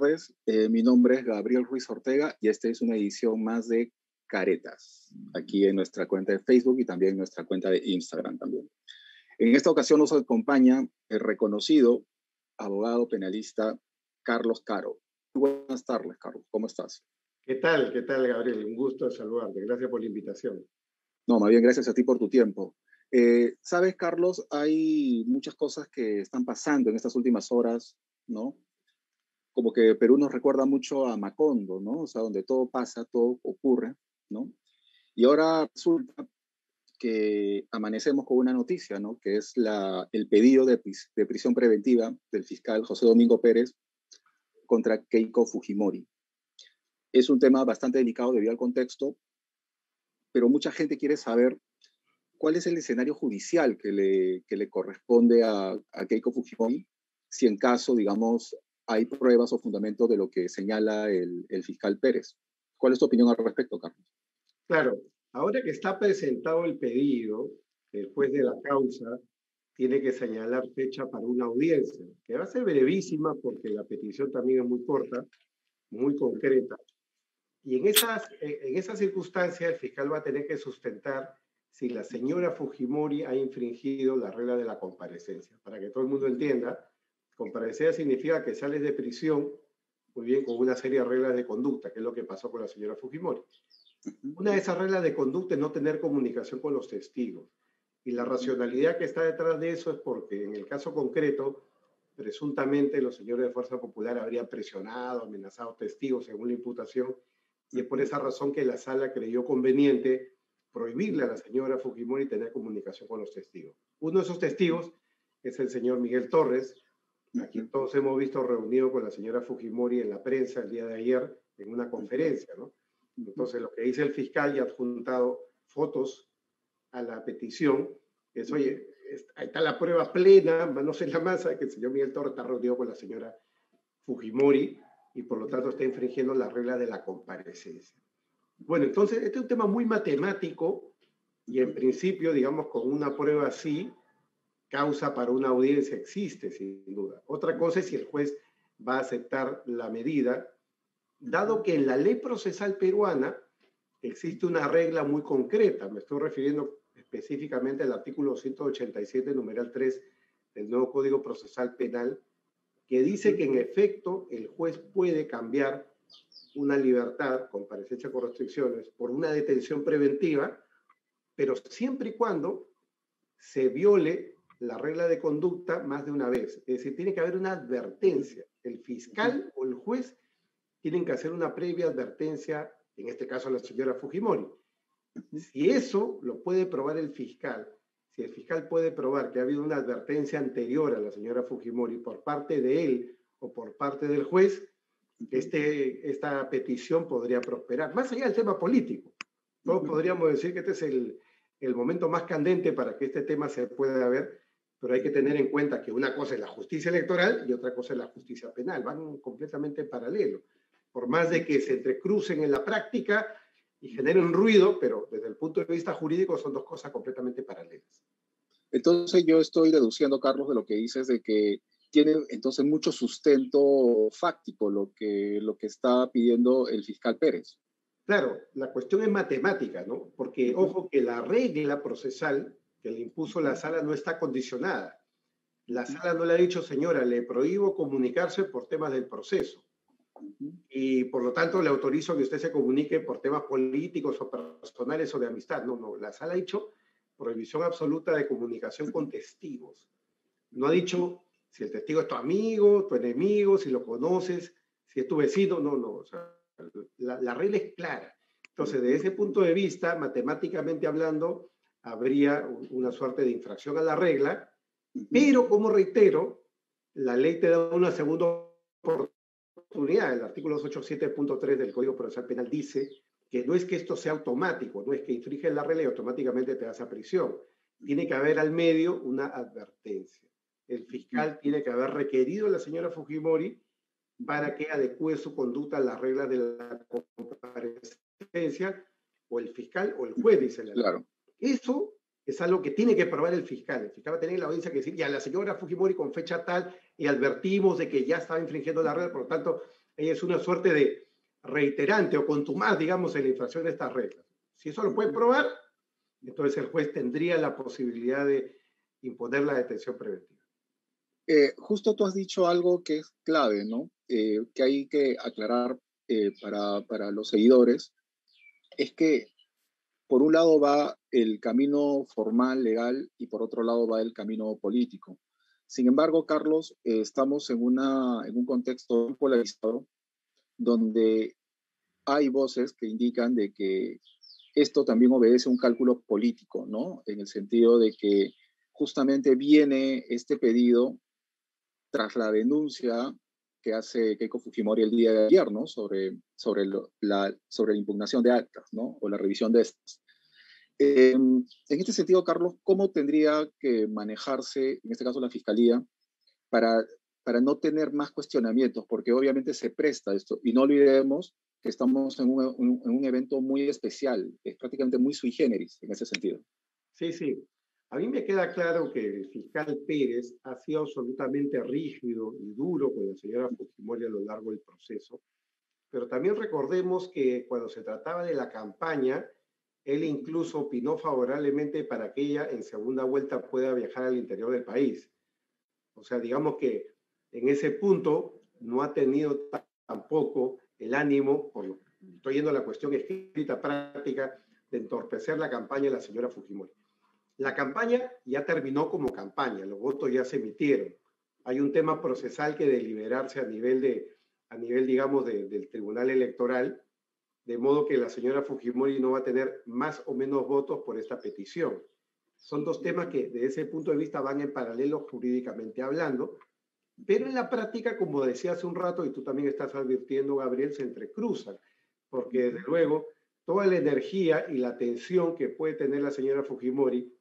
tardes. Mi nombre es Gabriel Ruiz Ortega y esta es una edición más de Caretas, aquí en nuestra cuenta de Facebook y también en nuestra cuenta de Instagram también. En esta ocasión nos acompaña el reconocido abogado penalista Carlos Caro. Muy buenas tardes, Carlos. ¿Cómo estás? ¿Qué tal? ¿Qué tal, Gabriel? Un gusto saludarte. Gracias por la invitación. No, más bien gracias a ti por tu tiempo. Sabes, Carlos, hay muchas cosas que están pasando en estas últimas horas, ¿no? Como que Perú nos recuerda mucho a Macondo, ¿no? O sea, donde todo pasa, todo ocurre, ¿no? Y ahora resulta que amanecemos con una noticia, ¿no? Que es el pedido de prisión preventiva del fiscal José Domingo Pérez contra Keiko Fujimori. Es un tema bastante delicado debido al contexto, pero mucha gente quiere saber cuál es el escenario judicial que le corresponde a Keiko Fujimori si en caso, digamos, hay pruebas o fundamentos de lo que señala el fiscal Pérez. ¿Cuál es tu opinión al respecto, Carlos? Claro, ahora que está presentado el pedido, el juez de la causa tiene que señalar fecha para una audiencia, que va a ser brevísima porque la petición también es muy corta, muy concreta. Y en esas circunstancias el fiscal va a tener que sustentar si la señora Fujimori ha infringido la regla de la comparecencia. Para que todo el mundo entienda, comparecencia significa que sales de prisión, muy bien, con una serie de reglas de conducta, que es lo que pasó con la señora Fujimori. Una de esas reglas de conducta es no tener comunicación con los testigos. Y la racionalidad que está detrás de eso es porque en el caso concreto, presuntamente los señores de Fuerza Popular habrían presionado, amenazado testigos según la imputación, y es por esa razón que la sala creyó conveniente prohibirle a la señora Fujimori tener comunicación con los testigos. Uno de esos testigos es el señor Miguel Torres, a quien todos hemos visto reunido con la señora Fujimori en la prensa el día de ayer en una conferencia, ¿no? Entonces, lo que dice el fiscal y ha adjuntado fotos a la petición es, oye, ahí está la prueba plena, manos en la masa, que el señor Miguel Torres está reunido con la señora Fujimori y por lo tanto está infringiendo la regla de la comparecencia. Bueno, entonces, este es un tema muy matemático y en principio, digamos, con una prueba así, causa para una audiencia existe, sin duda. Otra cosa es si el juez va a aceptar la medida, dado que en la ley procesal peruana existe una regla muy concreta. Me estoy refiriendo específicamente al artículo 187, numeral 3 del nuevo Código Procesal Penal, que dice que en efecto el juez puede cambiar una libertad, comparecencia con restricciones, por una detención preventiva, pero siempre y cuando se viole la regla de conducta más de una vez. Es decir, tiene que haber una advertencia. El fiscal o el juez tienen que hacer una previa advertencia, en este caso a la señora Fujimori. Si eso lo puede probar el fiscal, si el fiscal puede probar que ha habido una advertencia anterior a la señora Fujimori por parte de él o por parte del juez, esta petición podría prosperar. Más allá del tema político, todos podríamos decir que este es el momento más candente para que este tema se pueda ver, pero hay que tener en cuenta que una cosa es la justicia electoral y otra cosa es la justicia penal, van completamente en paralelo. Por más de que se entrecrucen en la práctica y generen ruido, pero desde el punto de vista jurídico son dos cosas completamente paralelas. Entonces yo estoy deduciendo, Carlos, de lo que dices, de que tiene entonces mucho sustento fáctico lo que está pidiendo el fiscal Pérez. Claro, la cuestión es matemática, ¿no? Porque, ojo, que la regla procesal que le impuso la sala no está condicionada. La sala no le ha dicho, señora, le prohíbo comunicarse por temas del proceso. Y por lo tanto le autorizo que usted se comunique por temas políticos o personales o de amistad. No, la sala ha dicho prohibición absoluta de comunicación con testigos. No ha dicho si el testigo es tu amigo, tu enemigo, si lo conoces, si es tu vecino. No. O sea, la regla es clara. Entonces, desde ese punto de vista, matemáticamente hablando, habría una suerte de infracción a la regla, pero como reitero, la ley te da una segunda oportunidad. El artículo 287.3 del Código Procesal Penal dice que no es que esto sea automático, no es que infringes la regla y automáticamente te vas a prisión. Tiene que haber al medio una advertencia. El fiscal tiene que haber requerido a la señora Fujimori para que adecue su conducta a las reglas de la comparecencia, o el fiscal o el juez, dice la ley. Claro. Eso es algo que tiene que probar el fiscal. El fiscal va a tener la audiencia que decir, ya la señora Fujimori con fecha tal, y advertimos de que ya estaba infringiendo la regla, por lo tanto, ella es una suerte de reiterante o contumaz, digamos, en la infracción de estas reglas. Si eso lo puede probar, entonces el juez tendría la posibilidad de imponer la detención preventiva. Justo tú has dicho algo que es clave, ¿no? Que hay que aclarar para los seguidores, es que por un lado va el camino formal, legal, y por otro lado va el camino político. Sin embargo, Carlos, estamos en un contexto polarizado donde hay voces que indican de que esto también obedece a un cálculo político, ¿no? En el sentido de que justamente viene este pedido tras la denuncia que hace Keiko Fujimori el día de ayer, ¿no? Sobre la impugnación de actas, ¿no? O la revisión de estas. En este sentido, Carlos, ¿cómo tendría que manejarse, en este caso la Fiscalía, para, para no tener más cuestionamientos? Porque obviamente se presta esto. Y no olvidemos que estamos en un evento muy especial, es prácticamente muy sui generis en ese sentido. Sí, sí. A mí me queda claro que el fiscal Pérez ha sido absolutamente rígido y duro con la señora Fujimori a lo largo del proceso, pero también recordemos que cuando se trataba de la campaña, él incluso opinó favorablemente para que ella en segunda vuelta pueda viajar al interior del país. O sea, digamos que en ese punto no ha tenido tampoco el ánimo, estoy yendo a la cuestión escrita práctica, de entorpecer la campaña de la señora Fujimori. La campaña ya terminó como campaña, los votos ya se emitieron. Hay un tema procesal que deliberarse a nivel, digamos, del Tribunal Electoral, de modo que la señora Fujimori no va a tener más o menos votos por esta petición. Son dos temas que desde ese punto de vista van en paralelo jurídicamente hablando, pero en la práctica, como decía hace un rato, y tú también estás advirtiendo, Gabriel, se entrecruzan, porque desde luego toda la energía y la tensión que puede tener la señora Fujimori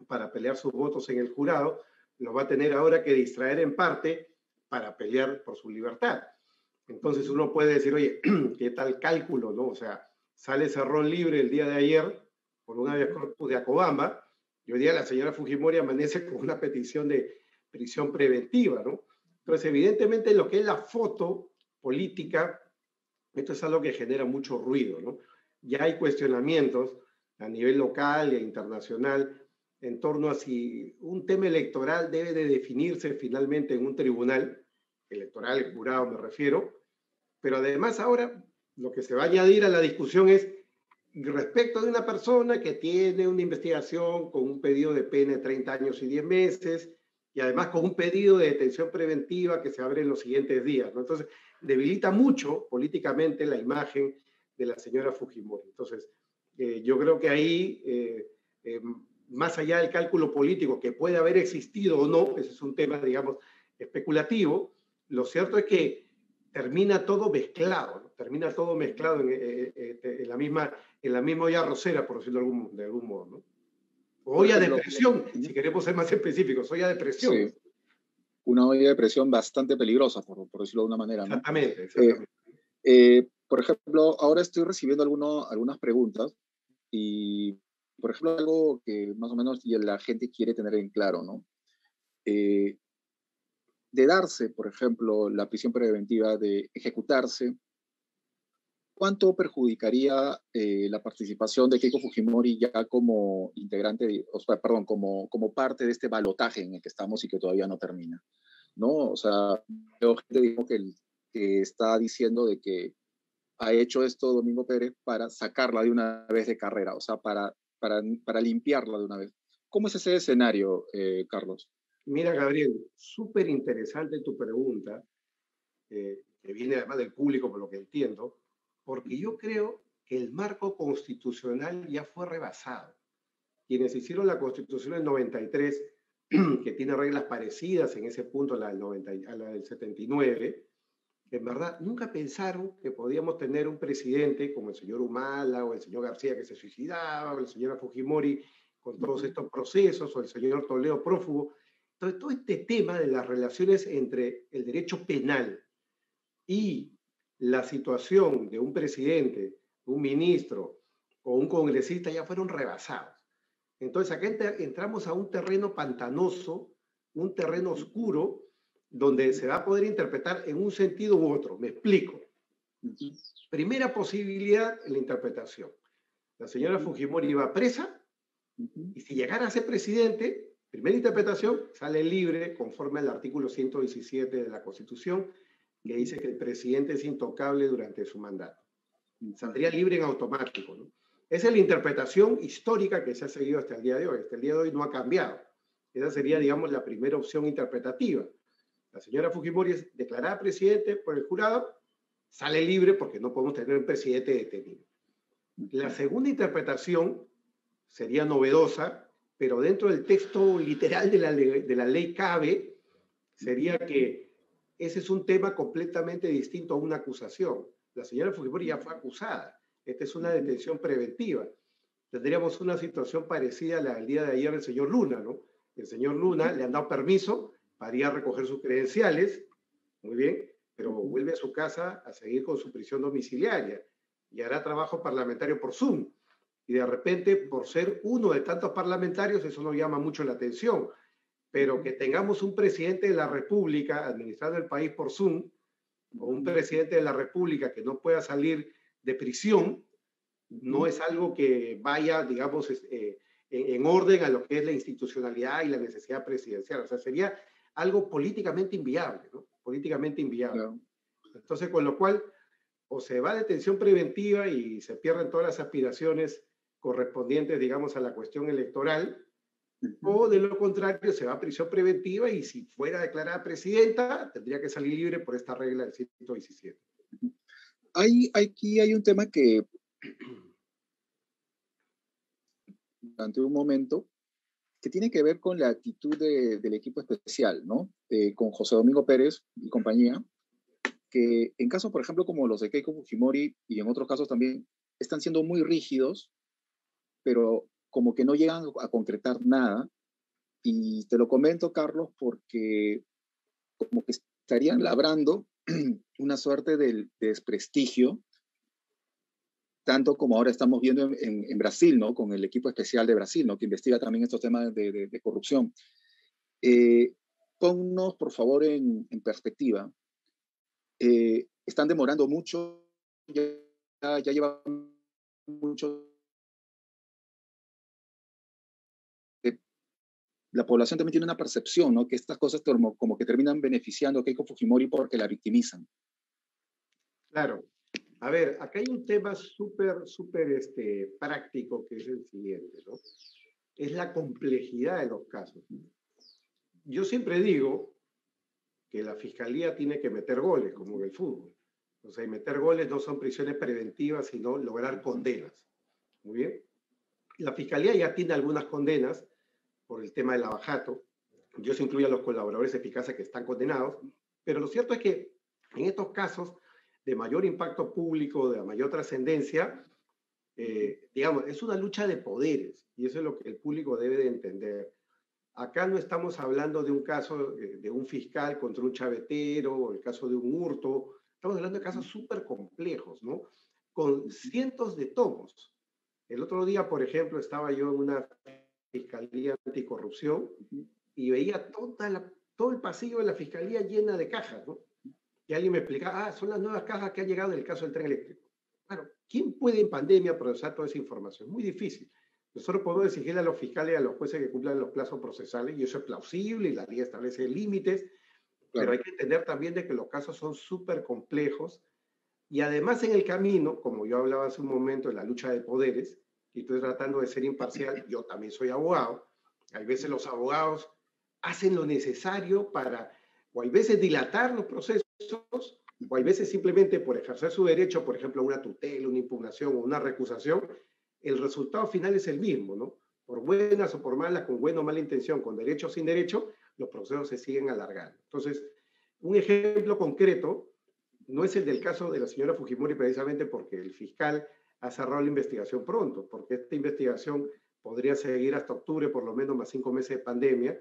para pelear sus votos en el jurado, lo va a tener ahora que distraer en parte para pelear por su libertad. Entonces uno puede decir, oye, ¿qué tal cálculo, no? O sea, sale Cerrón libre el día de ayer por un habeas corpus de Acobamba, y hoy día la señora Fujimori amanece con una petición de prisión preventiva, ¿no? Entonces, evidentemente, lo que es la foto política, esto es algo que genera mucho ruido, ¿no? Ya hay cuestionamientos a nivel local e internacional en torno a si un tema electoral debe de definirse finalmente en un tribunal electoral, el jurado me refiero, pero además ahora lo que se va a añadir a la discusión es respecto de una persona que tiene una investigación con un pedido de pena de 30 años y 10 meses y además con un pedido de detención preventiva que se abre en los siguientes días, ¿no? Entonces, debilita mucho políticamente la imagen de la señora Fujimori. Entonces, yo creo que ahí, más allá del cálculo político que puede haber existido o no, ese es un tema, digamos, especulativo, lo cierto es que termina todo mezclado, ¿no? Termina todo mezclado en la misma olla arrocera, por decirlo de algún modo, ¿no? O olla de presión, si queremos ser más específicos, olla de presión. Sí, una olla de presión bastante peligrosa, por decirlo de una manera, ¿no? Exactamente, exactamente. Por ejemplo, ahora estoy recibiendo algunas preguntas y, por ejemplo, algo que más o menos la gente quiere tener en claro, ¿no? De darse, por ejemplo, la prisión preventiva, de ejecutarse, ¿cuánto perjudicaría la participación de Keiko Fujimori ya como integrante, o sea, perdón, como parte de este balotaje en el que estamos y que todavía no termina? ¿No? O sea, veo gente que está diciendo de que ha hecho esto Domingo Pérez para sacarla de una vez de carrera, o sea, para limpiarla de una vez. ¿Cómo es ese escenario, Carlos? Mira, Gabriel, súper interesante tu pregunta, que viene además del público, por lo que entiendo, porque yo creo que el marco constitucional ya fue rebasado. Quienes hicieron la Constitución del 93, que tiene reglas parecidas en ese punto a la del 79, en verdad nunca pensaron que podíamos tener un presidente como el señor Humala o el señor García que se suicidaba o la señora Fujimori con todos estos procesos o el señor Toledo prófugo. Entonces, todo este tema de las relaciones entre el derecho penal y la situación de un presidente, un ministro o un congresista ya fueron rebasados. Entonces, acá entramos a un terreno pantanoso, un terreno oscuro, donde se va a poder interpretar en un sentido u otro. Me explico. Primera posibilidad en la interpretación. La señora Fujimori iba presa y si llegara a ser presidente, primera interpretación, sale libre conforme al artículo 117 de la Constitución, que dice que el presidente es intocable durante su mandato. Saldría libre en automático, ¿no? Esa es la interpretación histórica que se ha seguido hasta el día de hoy. Hasta el día de hoy no ha cambiado. Esa sería, digamos, la primera opción interpretativa. La señora Fujimori es declarada presidente por el jurado, sale libre porque no podemos tener un presidente detenido. La segunda interpretación sería novedosa, pero dentro del texto literal de la ley cabe, sería que ese es un tema completamente distinto a una acusación. La señora Fujimori ya fue acusada. Esta es una detención preventiva. Tendríamos una situación parecida a la del día de ayer del señor Luna, ¿no? El señor Luna le han dado permiso para ir a recoger sus credenciales, muy bien, pero vuelve a su casa a seguir con su prisión domiciliaria y hará trabajo parlamentario por Zoom. Y de repente, por ser uno de tantos parlamentarios, eso no llama mucho la atención. Pero que tengamos un presidente de la República administrando el país por Zoom, o un presidente de la República que no pueda salir de prisión, no es algo que vaya, digamos, en orden a lo que es la institucionalidad y la necesidad presidencial. O sea, sería algo políticamente inviable, ¿no? Políticamente inviable. Claro. Entonces, con lo cual, o se va a detención preventiva y se pierden todas las aspiraciones correspondientes, digamos, a la cuestión electoral, o de lo contrario, se va a prisión preventiva y si fuera declarada presidenta, tendría que salir libre por esta regla del 117. Aquí hay un tema que durante un momento que tiene que ver con la actitud del equipo especial, ¿no? Con José Domingo Pérez y compañía, que en casos, por ejemplo, como los de Keiko Fujimori y en otros casos también, están siendo muy rígidos, pero como que no llegan a concretar nada. Y te lo comento, Carlos, porque como que estarían labrando una suerte de desprestigio, tanto como ahora estamos viendo en Brasil, ¿no? Con el equipo especial de Brasil, ¿no? Que investiga también estos temas de corrupción. Ponnos, por favor, en perspectiva. Están demorando mucho, ya llevan mucho. La población también tiene una percepción, ¿no? Que estas cosas como que terminan beneficiando a Keiko Fujimori porque la victimizan. Claro. A ver, acá hay un tema súper práctico que es el siguiente, ¿no? Es la complejidad de los casos. Yo siempre digo que la fiscalía tiene que meter goles, como en el fútbol. O sea, y meter goles no son prisiones preventivas, sino lograr condenas. Muy bien. La fiscalía ya tiene algunas condenas por el tema del lavajato. Yo se incluyo a los colaboradores de Picasa que están condenados, pero lo cierto es que en estos casos de mayor impacto público, de mayor trascendencia, digamos, es una lucha de poderes y eso es lo que el público debe de entender. Acá no estamos hablando de un caso de un fiscal contra un chavetero o el caso de un hurto, estamos hablando de casos súper complejos, ¿no? Con cientos de tomos. El otro día, por ejemplo, estaba yo en una fiscalía anticorrupción y veía todo el pasillo de la fiscalía llena de cajas, ¿no? Y alguien me explicaba, son las nuevas cajas que han llegado en el caso del tren eléctrico. Claro, ¿quién puede en pandemia procesar toda esa información? Muy difícil. Nosotros podemos exigirle a los fiscales y a los jueces que cumplan los plazos procesales, y eso es plausible, y la ley establece límites, claro. Pero hay que entender también de que los casos son súper complejos, y además en el camino, como yo hablaba hace un momento de la lucha de poderes, y estoy tratando de ser imparcial, yo también soy abogado, hay veces los abogados hacen lo necesario para, o hay veces dilatar los procesos, o hay veces simplemente por ejercer su derecho, por ejemplo, una tutela, una impugnación o una recusación, el resultado final es el mismo, ¿no? Por buenas o por malas, con buena o mala intención, con derecho o sin derecho, los procesos se siguen alargando. Entonces, un ejemplo concreto no es el del caso de la señora Fujimori precisamente porque el fiscal ha cerrado la investigación pronto, porque esta investigación podría seguir hasta octubre, por lo menos más 5 meses de pandemia.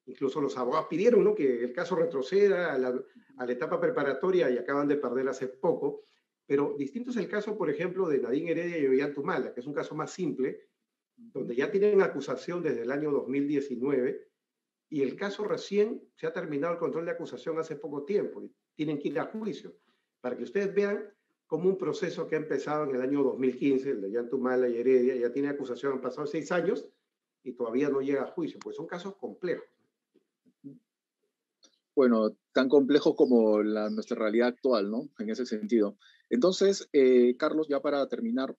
Incluso los abogados pidieron, ¿no?, que el caso retroceda a la etapa preparatoria y acaban de perder hace poco. Pero distinto es el caso, por ejemplo, de Nadine Heredia y Ollantumala, que es un caso más simple, donde ya tienen acusación desde el año 2019 y el caso recién se ha terminado el control de acusación hace poco tiempo y tienen que ir a juicio. Para que ustedes vean cómo un proceso que ha empezado en el año 2015, el de Yantumala y Heredia, ya tiene acusación, han pasado 6 años y todavía no llega a juicio, pues son casos complejos. Bueno, tan complejos como nuestra realidad actual, ¿no? En ese sentido. Entonces, Carlos, ya para terminar,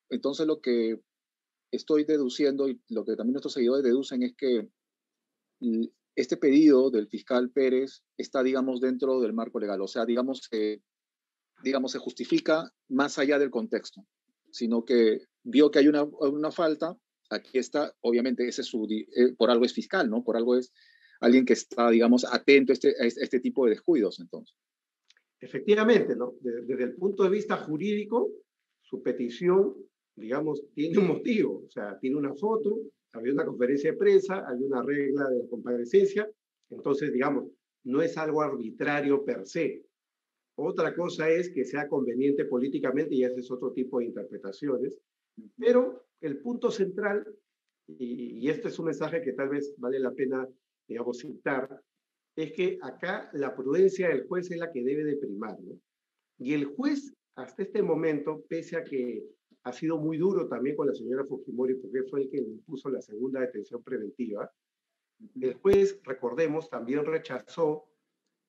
entonces lo que estoy deduciendo y lo que también nuestros seguidores deducen es que este pedido del fiscal Pérez está, digamos, dentro del marco legal. O sea, digamos, se justifica más allá del contexto, sino que vio que hay una falta, aquí está, obviamente, ese es por algo es fiscal, ¿no? Por algo es alguien que está, digamos, atento a este tipo de descuidos, entonces. Efectivamente, ¿no? Desde el punto de vista jurídico, su petición, digamos, tiene un motivo, o sea, tiene una foto, había una conferencia de prensa, hay una regla de la comparecencia, entonces, digamos, no es algo arbitrario per se. Otra cosa es que sea conveniente políticamente y ese es otro tipo de interpretaciones, pero el punto central, y este es un mensaje que tal vez vale la pena, digamos, citar, es que acá la prudencia del juez es la que debe de primar, ¿no? Y el juez, hasta este momento, pese a que ha sido muy duro también con la señora Fujimori, porque fue el que le impuso la segunda detención preventiva, el juez, recordemos, también rechazó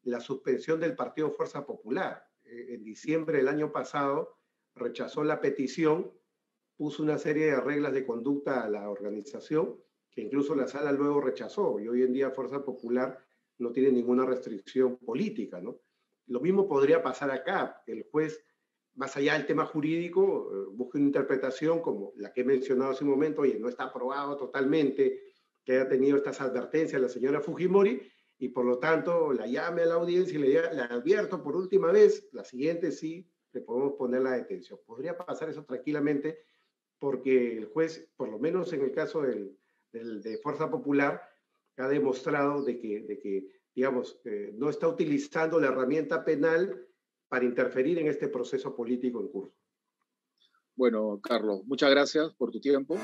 la suspensión del Partido Fuerza Popular. En diciembre del año pasado rechazó la petición, puso una serie de reglas de conducta a la organización, que incluso la sala luego rechazó, y hoy en día Fuerza Popular no tiene ninguna restricción política, ¿no? Lo mismo podría pasar acá. El juez, más allá del tema jurídico, busca una interpretación como la que he mencionado hace un momento, oye, no está aprobado totalmente que haya tenido estas advertencias la señora Fujimori, y por lo tanto la llame a la audiencia y le advierto por última vez, la siguiente sí le podemos poner la detención. Podría pasar eso tranquilamente porque el juez, por lo menos en el caso de Fuerza Popular, ha demostrado de que digamos, no está utilizando la herramienta penal para interferir en este proceso político en curso. Bueno, Carlos, muchas gracias por tu tiempo.